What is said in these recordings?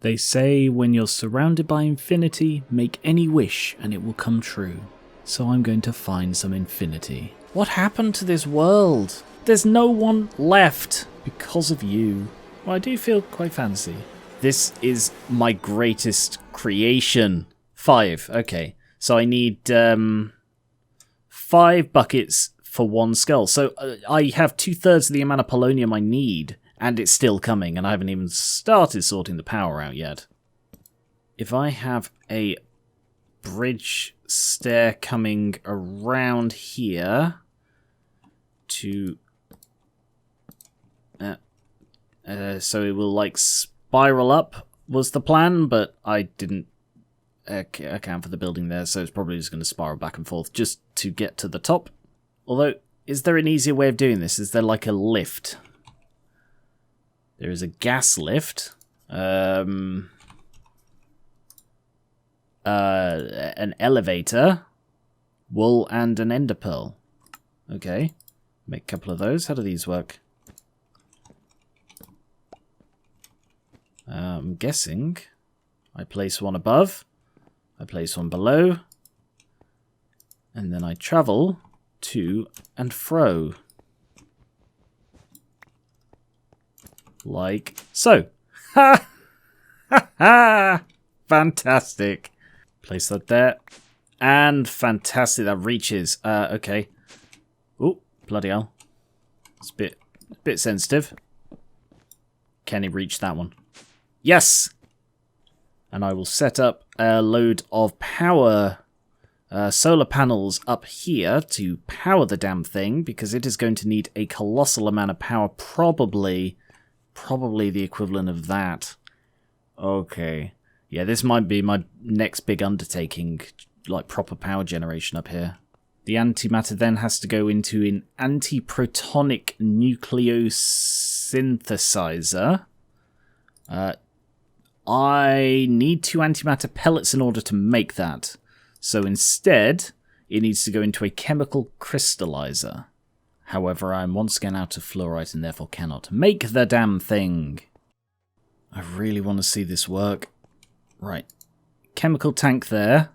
They say when you're surrounded by infinity, make any wish and it will come true. So I'm going to find some infinity. What happened to this world? There's no one left because of you. Well, I do feel quite fancy. This is my greatest creation. 5, okay. So I need 5 buckets for 1 skull. So I have 2/3 of the amount of polonium I need. And it's still coming, and I haven't even started sorting the power out yet. If I have a bridge stair coming around here to... so it will, like, spiral up was the plan, but I didn't account for the building there, so it's probably just going to spiral back and forth just to get to the top. Although, is there an easier way of doing this? Is there, like, a lift? There is a gas lift, an elevator, wool, and an ender pearl. Okay, make a couple of those. How do these work? I'm guessing I place one above, I place one below, and then I travel to and fro. Like so. Ha! Ha ha! Fantastic. Place that there. And fantastic. That reaches. Okay. Oh, bloody hell. It's a bit sensitive. Can he reach that one? Yes! And I will set up a load of power solar panels up here to power the damn thing, because it is going to need a colossal amount of power, probably the equivalent of that. Okay. Yeah, this might be my next big undertaking, like proper power generation up here. The antimatter then has to go into an antiprotonic nucleosynthesizer. I need 2 antimatter pellets in order to make that. So instead, it needs to go into a chemical crystallizer. However, I am once again out of fluorite and therefore cannot make the damn thing. I really want to see this work. Right. Chemical tank there.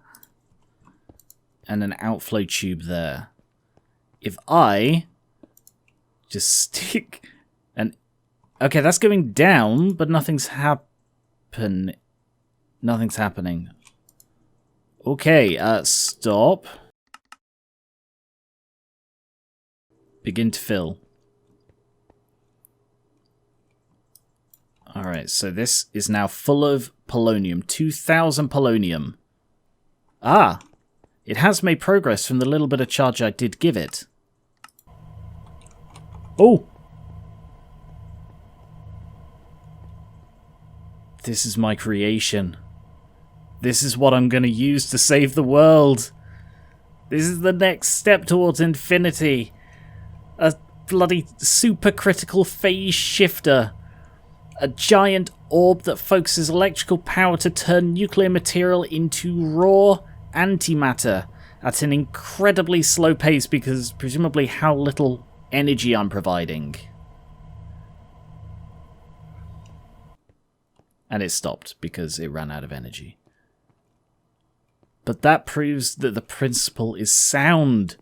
And an outflow tube there. If I just stick an... Okay, that's going down, but nothing's happening. Okay, stop. Begin to fill. Alright, so this is now full of polonium. 2,000 polonium. Ah! It has made progress from the little bit of charge I did give it. Oh! This is my creation. This is what I'm going to use to save the world. This is the next step towards infinity. A bloody supercritical phase shifter. A giant orb that focuses electrical power to turn nuclear material into raw antimatter at an incredibly slow pace, because presumably how little energy I'm providing. And it stopped because it ran out of energy. But that proves that the principle is sound.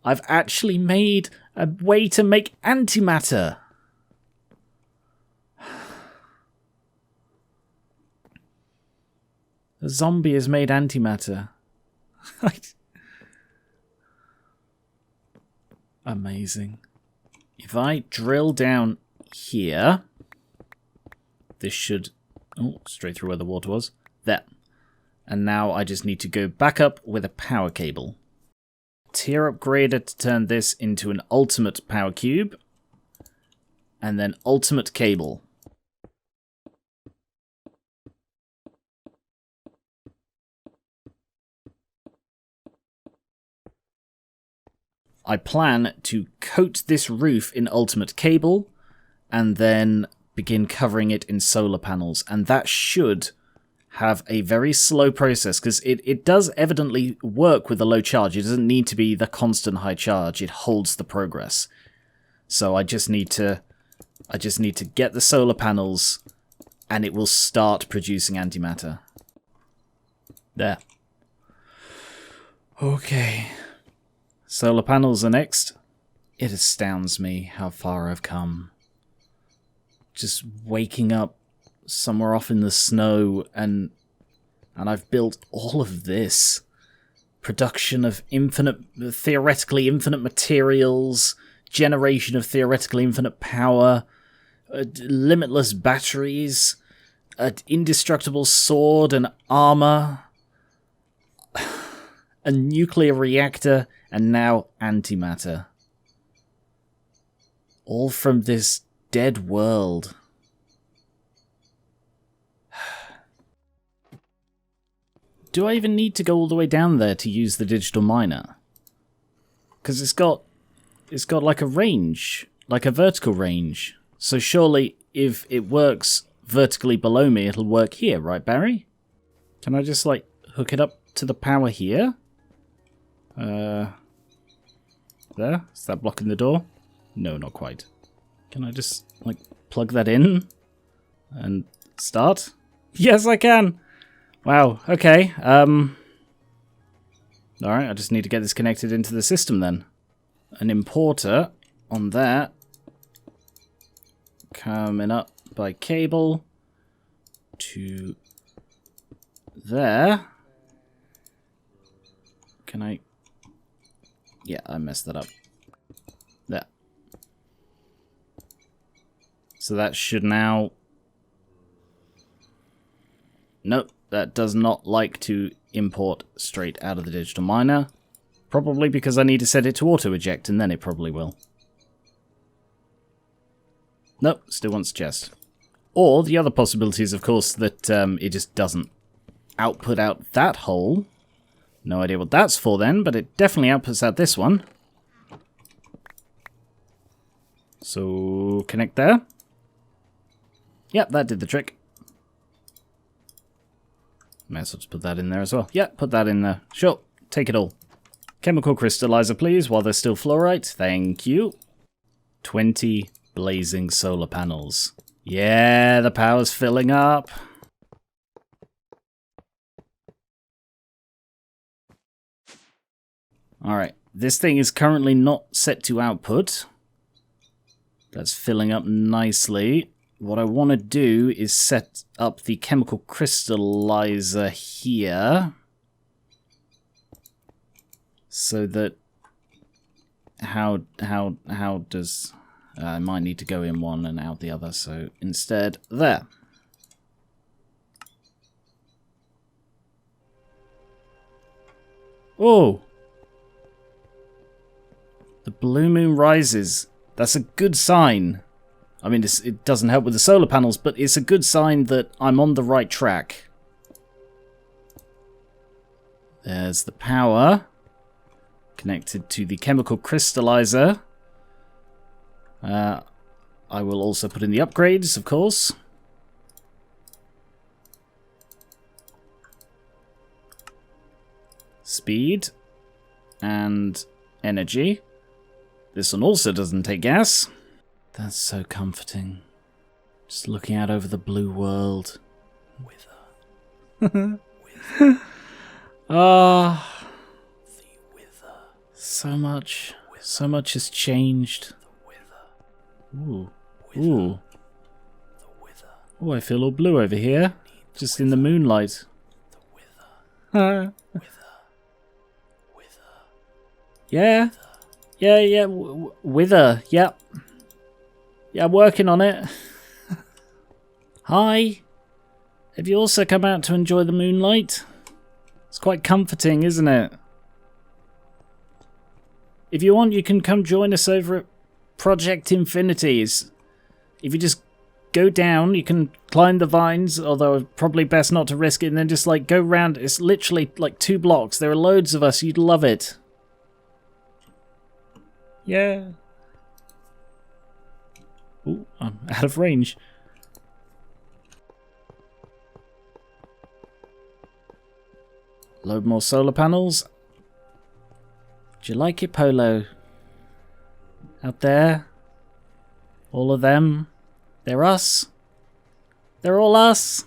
I've actually made a way to make antimatter. A zombie has made antimatter. Amazing. If I drill down here, this should... Oh, straight through where the water was. There. And now I just need to go back up with a power cable. Tier upgrader to turn this into an ultimate power cube. And then ultimate cable. I plan to coat this roof in ultimate cable and then begin covering it in solar panels. And that should have a very slow process, because it does evidently work with a low charge. It doesn't need to be the constant high charge. It holds the progress. So I just need to get the solar panels and it will start producing antimatter. There. Okay. Solar panels are next. It astounds me how far I've come. Just waking up somewhere off in the snow and I've built all of this. Production of theoretically infinite materials, generation of theoretically infinite power, limitless batteries, an indestructible sword and armor, a nuclear reactor, and now antimatter. All from this dead world. Do I even need to go all the way down there to use the digital miner? Because it's got like a range, like a vertical range. So surely if it works vertically below me, it'll work here, right, Barry? Can I just like hook it up to the power here? There? Is that blocking the door? No, not quite. Can I just like plug that in and start? Yes, I can! Wow, okay. Alright, I just need to get this connected into the system then. An importer on that. Coming up by cable to there. Can I... Yeah, I messed that up. There. So that should now... Nope. That does not like to import straight out of the digital miner. Probably because I need to set it to auto-eject, and then it probably will. Nope, still wants chest. Or the other possibility is, of course, that it just doesn't output out that hole. No idea what that's for then, but it definitely outputs out this one. So, connect there. Yep, that did the trick. May as well just put that in there as well. Yeah, put that in there. Sure, take it all. Chemical crystallizer, please, while there's still fluorite. Thank you. 20 blazing solar panels. Yeah, the power's filling up. Alright, this thing is currently not set to output. That's filling up nicely. What I want to do is set up the chemical crystallizer here. So that... How does... I might need to go in one and out the other, so instead, there. Oh! The blue moon rises. That's a good sign. I mean, it doesn't help with the solar panels, but it's a good sign that I'm on the right track. There's the power. Connected to the chemical crystallizer. I will also put in the upgrades, of course. Speed. And energy. This one also doesn't take gas. That's so comforting. Just looking out over the blue world. Wither. Wither. Ah. The wither. So much has changed. The wither. Ooh. Wither. Ooh. The wither. Oh, I feel all blue over here. Just in the moonlight. The wither. Wither. Wither. Yeah. Yeah. Wither. Yep. Yeah, I'm working on it. Hi. Have you also come out to enjoy the moonlight? It's quite comforting, isn't it? If you want, you can come join us over at Project Infinities. If you just go down, you can climb the vines, although probably best not to risk it, and then just like go round. It's literally like 2 blocks. There are loads of us. You'd love it. Yeah. Ooh, I'm out of range. Load more solar panels. Do you like it, Polo? Out there? All of them? They're us. They're all us.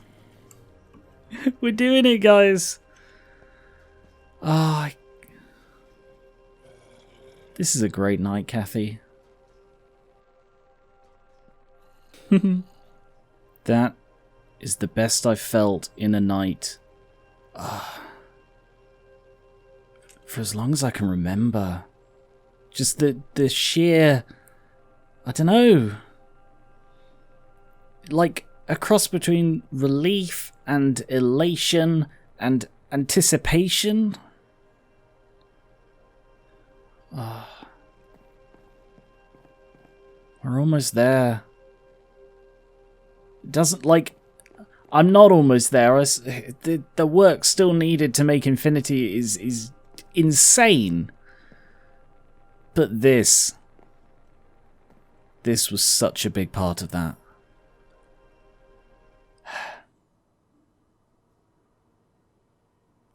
We're doing it, guys. Ah, this is a great night, Kathy. That is the best I've felt in a night. For as long as I can remember. Just the sheer... I don't know. Like a cross between relief and elation and anticipation. We're almost there. It doesn't like... I'm not almost there. The work still needed to make Infinity is insane. But this was such a big part of that.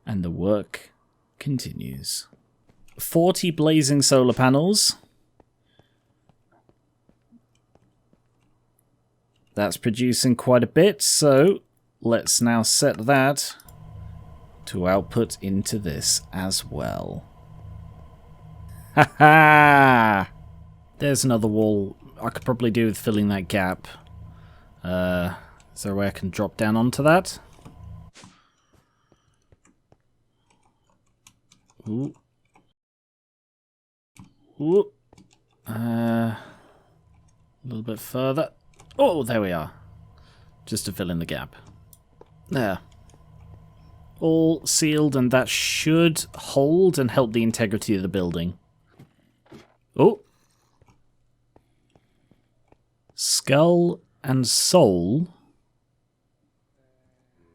And the work continues. 40 blazing solar panels. That's producing quite a bit, so let's now set that to output into this as well. Ha ha! There's another wall. I could probably do with filling that gap. Is there a way I can drop down onto that? Ooh. Ooh. A little bit further. Oh, there we are. Just to fill in the gap. There. All sealed, and that should hold and help the integrity of the building. Oh. Skull and soul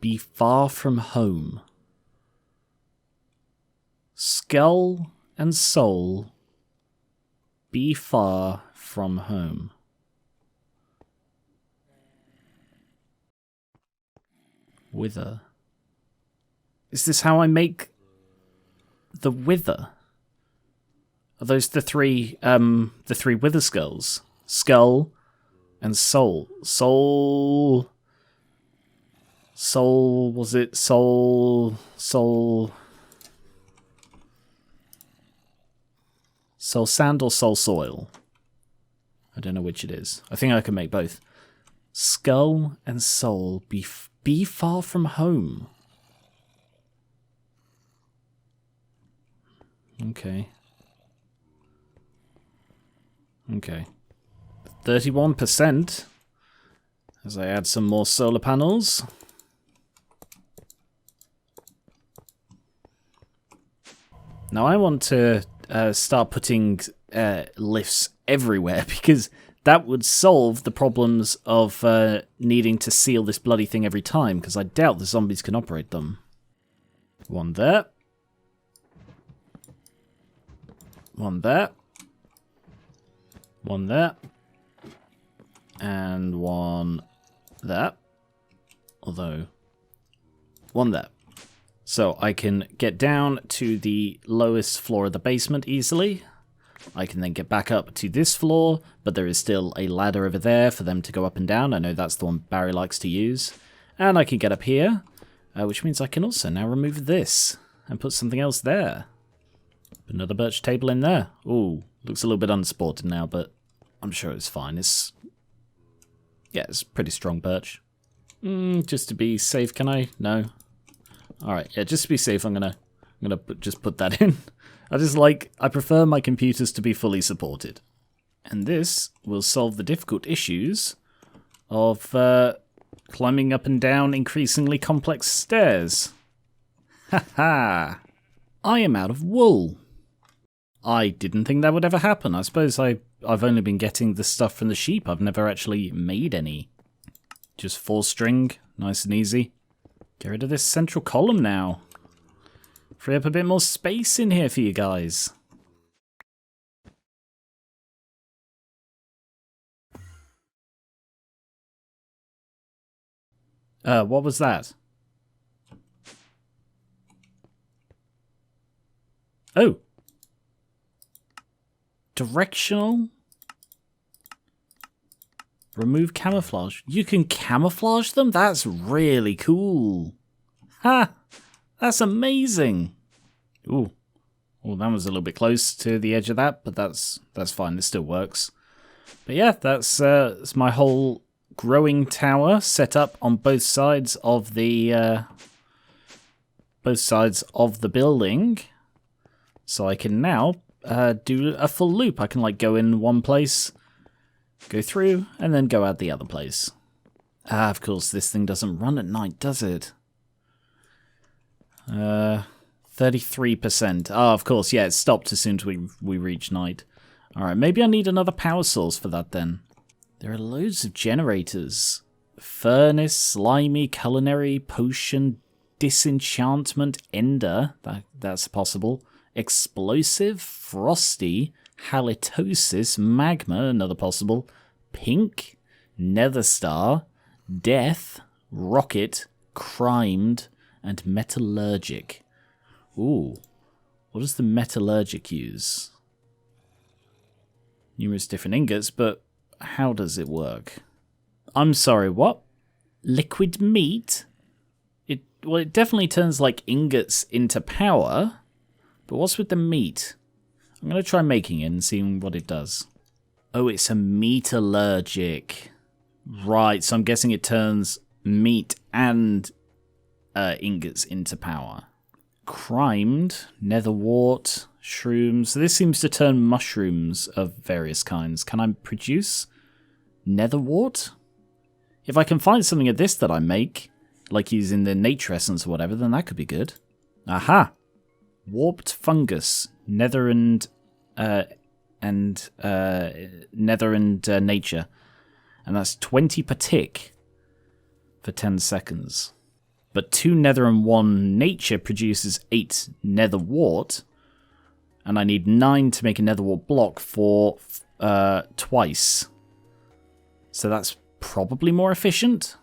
be far from home. Skull and soul be far from home. Wither. Is this how I make the wither? Are those the three wither skulls? Skull and soul. Soul, was it soul, soul sand or soul soil? I don't know which it is. I think I can make both. Skull and soul be far from home. Okay. Okay. 31% as I add some more solar panels. Now I want to start putting lifts everywhere because that would solve the problems of needing to seal this bloody thing every time, because I doubt the zombies can operate them. One there. One there. One there. And one there. Although, one there. So I can get down to the lowest floor of the basement easily. I can then get back up to this floor, but there is still a ladder over there for them to go up and down. I know that's the one Barry likes to use. And I can get up here, which means I can also now remove this and put something else there. Another birch table in there. Ooh, looks a little bit unsupported now, but I'm sure it's fine. It's a pretty strong birch. Just to be safe, can I? No. Alright, yeah, just to be safe, I'm gonna just put that in. I prefer my computers to be fully supported. And this will solve the difficult issues of climbing up and down increasingly complex stairs. Haha! I am out of wool. I didn't think that would ever happen. I suppose I've only been getting the stuff from the sheep. I've never actually made any. Just 4-string, nice and easy. Get rid of this central column now. Free up a bit more space in here for you guys. What was that? Oh. Directional Remove camouflage. You can camouflage them? That's really cool. Ha! That's amazing. Ooh. Well, that was a little bit close to the edge of that, but that's fine. This still works. But yeah, that's my whole growing tower set up on both sides of the building. So I can now do a full loop. I can like go in one place, go through, and then go out the other place. Ah, of course, this thing doesn't run at night, does it? 33%. Oh, of course, yeah, it stopped as soon as we reach night. Alright, maybe I need another power source for that then. There are loads of generators. Furnace, slimy, culinary, potion, disenchantment, ender. That's possible. Explosive, frosty, halitosis, magma, another possible. Pink, nether star, death, rocket, crimed, and metallurgic. Ooh, what does the metallurgic use? Numerous different ingots, but how does it work? I'm sorry, what? Liquid meat? Well, it definitely turns like ingots into power, but what's with the meat? I'm going to try making it and seeing what it does. Oh, it's a metallurgic. Right, so I'm guessing it turns meat and ingots into power. Crimed, netherwort, shrooms. So this seems to turn mushrooms of various kinds. Can I produce netherwort? If I can find something of this that I make, like using the nature essence or whatever, then that could be good. Aha! Warped fungus, nether and nature. And that's 20 per tick for 10 seconds. But 2 nether and 1 nature produces 8 nether wart. And I need 9 to make a nether wart block for twice. So that's probably more efficient.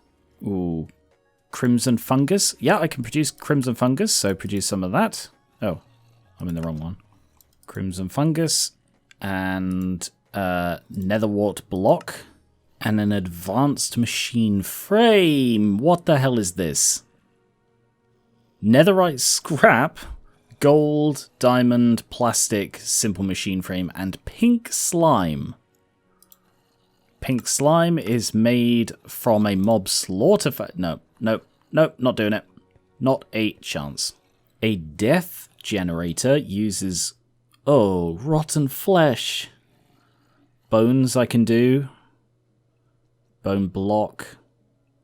Ooh. Crimson fungus. Yeah, I can produce crimson fungus, so produce some of that. Oh, I'm in the wrong one. Crimson fungus and netherwort block and an advanced machine frame. What the hell is this? Netherite scrap, gold, diamond, plastic, simple machine frame, and pink slime. Pink slime is made from a mob slaughter. Nope, not doing it. Not a chance. A death generator uses, rotten flesh. Bones I can do. Bone block.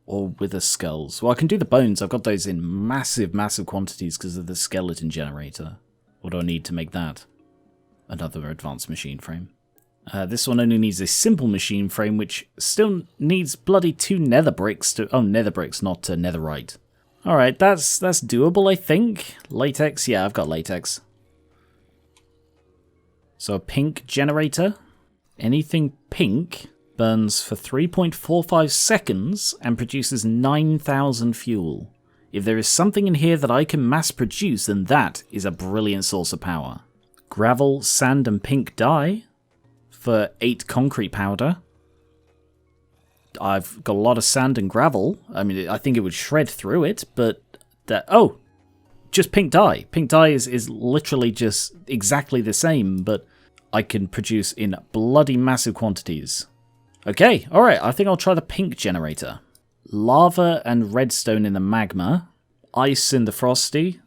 Or wither skulls. Well, I can do the bones. I've got those in massive quantities because of the skeleton generator. What do I need to make that? Another advanced machine frame. This one only needs a simple machine frame, which still needs bloody 2 nether bricks to... Oh, nether bricks, not netherite. Alright, that's doable, I think. Latex, yeah, I've got latex. So a pink generator. Anything pink burns for 3.45 seconds and produces 9,000 fuel. If there is something in here that I can mass produce, then that is a brilliant source of power. Gravel, sand, and pink dye for 8 concrete powder. I've got a lot of sand and gravel. I mean, I think it would shred through it, but that... Oh! Just pink dye. Pink dye is literally just exactly the same, but I can produce in bloody massive quantities. Okay, alright, I think I'll try the pink generator. Lava and redstone in the magma. Ice in the frosty.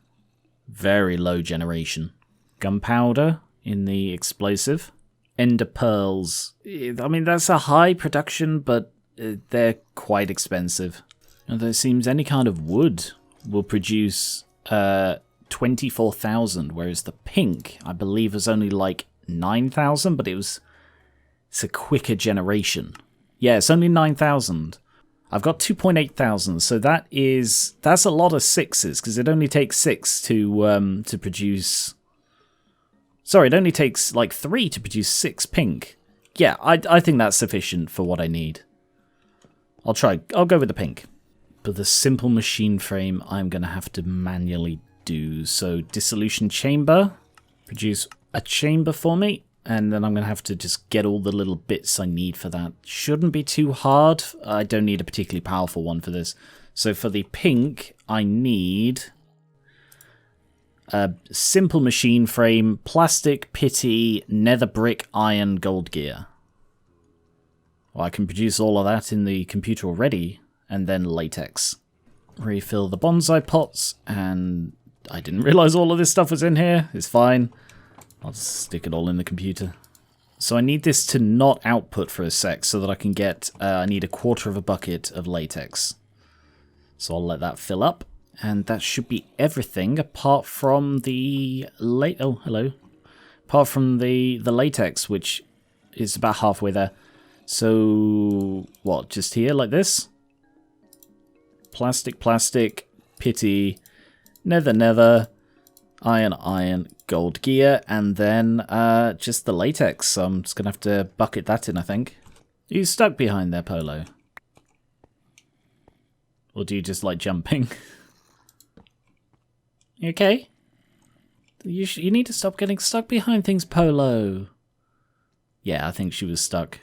Very low generation. Gunpowder in the explosive. Ender pearls. I mean, that's a high production, but they're quite expensive. And there seems any kind of wood will produce 24,000, whereas the pink, I believe, is only like 9,000, but it's a quicker generation. Yeah, it's only 9,000. I've got 2,800, so that's a lot of 6s, because it only takes 6 to produce... Sorry, it only takes like 3 to produce 6 pink. Yeah, I think that's sufficient for what I need. I'll go with the pink. But the simple machine frame I'm going to have to manually do. So, dissolution chamber. Produce a chamber for me. and then I'm going to have to just get all the little bits I need for that. Shouldn't be too hard. I don't need a particularly powerful one for this. So for the pink, I need a simple machine frame, plastic, pitty, nether brick, iron, gold gear. Well, I can produce all of that in the computer already, and then latex. Refill the bonsai pots, and I didn't realize all of this stuff was in here. It's fine. I'll just stick it all in the computer. So I need this to not output for a sec so that I can get, I need 1/4 of a bucket of latex. So I'll let that fill up, and that should be everything apart from the apart from the latex, which is about halfway there. So what, just here like this? Plastic, plastic, pitty, nether, iron, gold gear, and then just the latex. So I'm just going to have to bucket that in, I think. Are you stuck behind there, Polo? Or do you just like jumping? You okay? You need to stop getting stuck behind things, Polo. Yeah, I think she was stuck.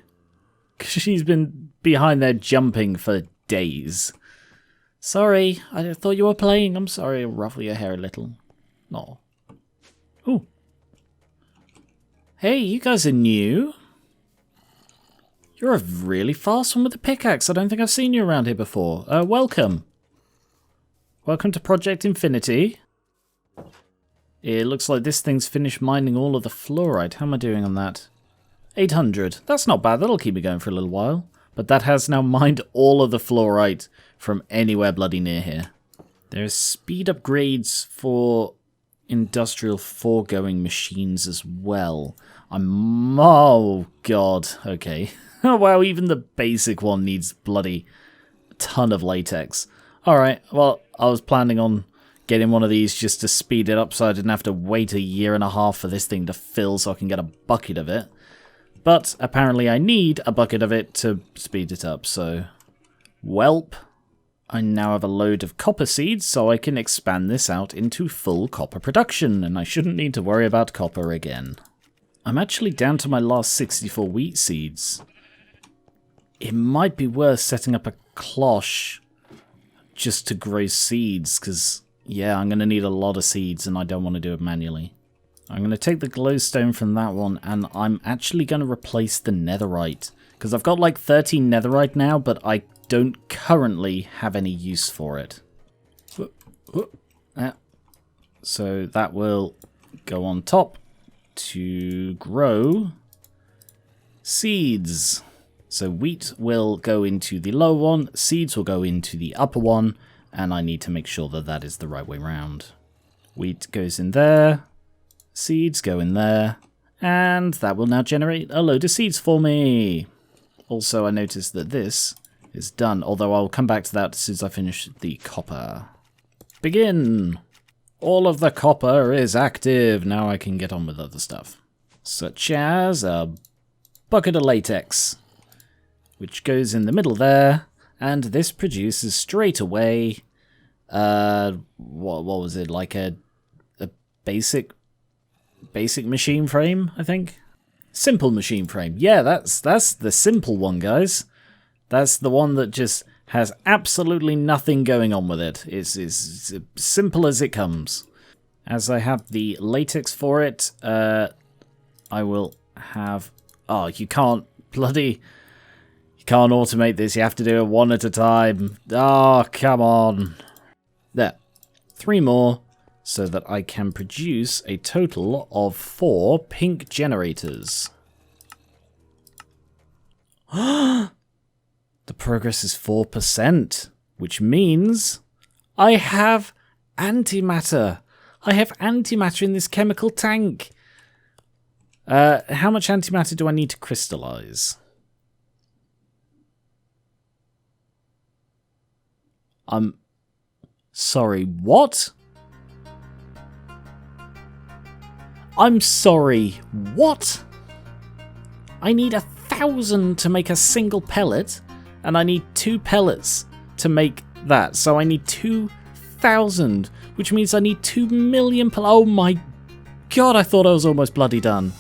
She's been behind there jumping for days. Sorry, I thought you were playing. I'm sorry, I'll ruffle your hair a little. No. Ooh. Hey, you guys are new. You're a really fast one with the pickaxe. I don't think I've seen you around here before. Welcome. Welcome to Project Infinity. It looks like this thing's finished mining all of the fluorite. How am I doing on that? 800. That's not bad. That'll keep me going for a little while. But that has now mined all of the fluorite from anywhere bloody near here. There's speed upgrades for industrial foregoing machines as well. Oh, God. Okay. Oh, wow, even the basic one needs bloody ton of latex. Alright, well, I was planning on getting one of these just to speed it up so I didn't have to wait 1.5 years for this thing to fill so I can get a bucket of it. But apparently I need a bucket of it to speed it up, so... Welp. I now have a load of copper seeds, so I can expand this out into full copper production, and I shouldn't need to worry about copper again. I'm actually down to my last 64 wheat seeds. It might be worth setting up a cloche just to grow seeds, because, yeah, I'm going to need a lot of seeds, and I don't want to do it manually. I'm going to take the glowstone from that one, and I'm actually going to replace the netherite. Because I've got like 13 netherite now, but I don't currently have any use for it. So that will go on top to grow seeds. So wheat will go into the lower one, seeds will go into the upper one, and I need to make sure that that is the right way round. Wheat goes in there. Seeds go in there, and that will now generate a load of seeds for me. Also, I noticed that this is done, although I'll come back to that as soon as I finish the copper. Begin! All of the copper is active. Now I can get on with other stuff, such as a bucket of latex, which goes in the middle there, and this produces straight away, what was it, like a basic machine frame, I think? Simple machine frame. Yeah, that's the simple one, guys. That's the one that just has absolutely nothing going on with it. It's as simple as it comes. As I have the latex for it, I will have... Oh, you can't automate this. You have to do it one at a time. Oh, come on. There. 3 more. So that I can produce a total of 4 pink generators. The progress is 4%, which means I have antimatter. I have antimatter in this chemical tank. How much antimatter do I need to crystallize? Sorry, what? I'm sorry, what? I need 1,000 to make a single pellet, and I need 2 pellets to make that. So I need 2,000, which means I need 2 million pellets. Oh my god, I thought I was almost bloody done.